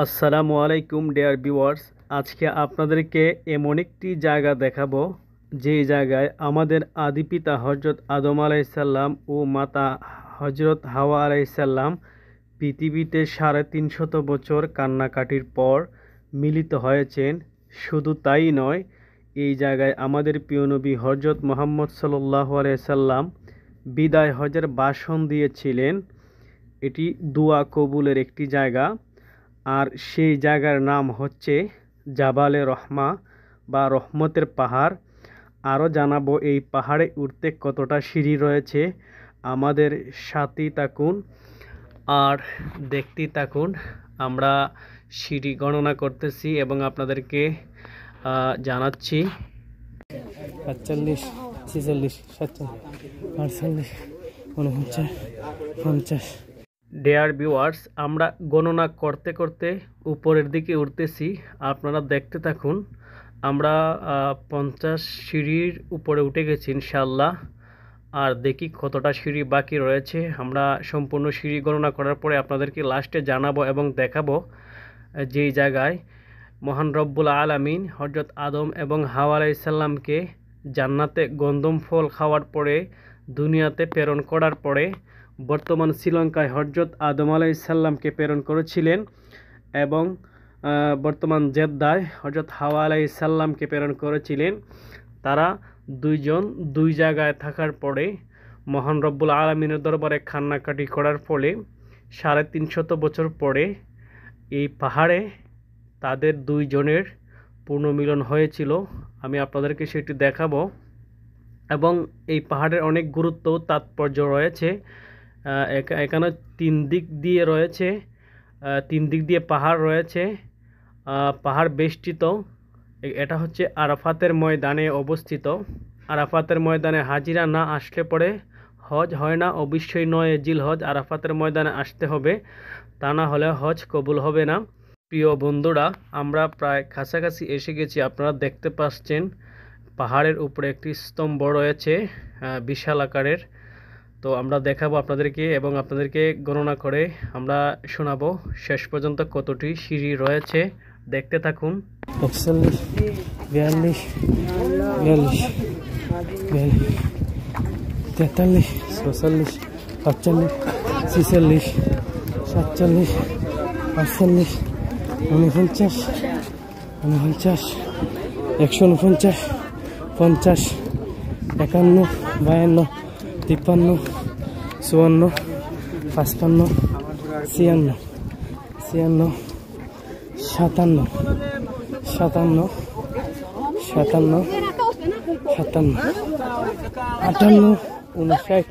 আসসালামু আলাইকুম dear viewers. আজকে আপনাদেরকে এমন একটি জায়গা দেখাবো যে জায়গায় আমাদের আদি পিতা হজরত আদম আলাইসাল্লাম ও মাতা হজরত হাওয়া আলাইসাল্লাম পৃথিবীতে ৩৫০ বছর কান্নাকাটির পর মিলিত হয়েছেন। শুধু তাই নয়, এই জায়গায় আমাদের প্রিয় নবী হজরত মুহাম্মদ সাল্লাল্লাহু আলাইহি সাল্লাম বিদায় হজের ভাষণ দিয়েছিলেন। এটি দোয়া কবুলের একটি জায়গা, আর সেই জায়গার নাম হচ্ছে জাবালে রহমা বা রহমতের পাহাড়। আরও জানাবো এই পাহাড়ে উঠতে কতটা সিঁড়ি রয়েছে। আমাদের সাথেই থাকুন আর দেখতেই থাকুন। আমরা সিঁড়ি গণনা করতেছি এবং আপনাদেরকে জানাচ্ছি। ৪৭, ৪৬, ৪৭, ৪৮, ৪৯, ৫০। ডিয়ার ভিউয়ার্স, আমরা গণনা করতে করতে উপরের দিকে উঠতেছি, আপনারা দেখতে থাকুন। আমরা ৫০ সিঁড়ির উপরে উঠে গেছি ইনশাআল্লাহ। আর দেখি কতটা সিঁড়ি বাকি রয়েছে। আমরা সম্পূর্ণ সিঁড়ি গণনা করার পরে আপনাদেরকে লাস্টে জানাবো এবং দেখাবো যেই জায়গায় মহান রব্বুল আলামিন হজরত আদম এবং হাওয়া আলাইসাল্লামকে জান্নাতে গন্ধম ফল খাওয়ার পরে দুনিয়াতে প্রেরণ করার পরে বর্তমান শ্রীলঙ্কায় হজরত আদম আলাইসাল্লামকে প্রেরণ করেছিলেন এবং বর্তমান জেদ্দায় হজরত হাওয়া আলাইসাল্লামকে প্রেরণ করেছিলেন। তারা দুইজন দুই জায়গায় থাকার পরে মহান রব্বুল আলামিনের দরবারে কান্নাকাটি করার ফলে ৩৫০ বছর পরে এই পাহাড়ে তাদের দুইজনের পুনর্মিলন হয়েছিল। আমি আপনাদেরকে সেটি দেখাবো এবং এই পাহাড়ের অনেক গুরুত্ব তাৎপর্য রয়েছে। এখানে তিন দিক দিয়ে পাহাড় রয়েছে, পাহাড় বেষ্টিত। এটা হচ্ছে আরাফাতের ময়দানে অবস্থিত। আরাফাতের ময়দানে হাজিরা না আসলে পরে হজ হয় না। অবশ্যই ৯ জিলহজ আরাফাতের ময়দানে আসতে হবে, তা না হলে হজ কবুল হবে না। প্রিয় বন্ধুরা, আমরা প্রায় কাছাকাছি এসে গেছি। আপনারা দেখতে পাচ্ছেন পাহাড়ের উপরে একটি স্তম্ভ রয়েছে বিশাল আকারের। তো আমরা দেখাবো আপনাদেরকে এবং আপনাদেরকে গণনা করে আমরা শোনাবো শেষ পর্যন্ত কতটি সিঁড়ি রয়েছে। দেখতে থাকুন। ৪১, ৪২, ৪৪, ৪৩, ৪৪, ৪৫, ৪৬, ৪৭, ৪৮, ৪৯, ৪৯, ১৪৯, ৫০, ৫১, ৫২, ৫৩, ৫৪, ৫৫, ৯৬, ৯৬, ৫৭, ৫৭, ৫৭, ৫৭, ৫৮, ৫৯,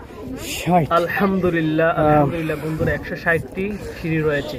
৬০। আলহামদুলিল্লাহ বন্ধুরা, ১৬০টি সিঁড়ি রয়েছে।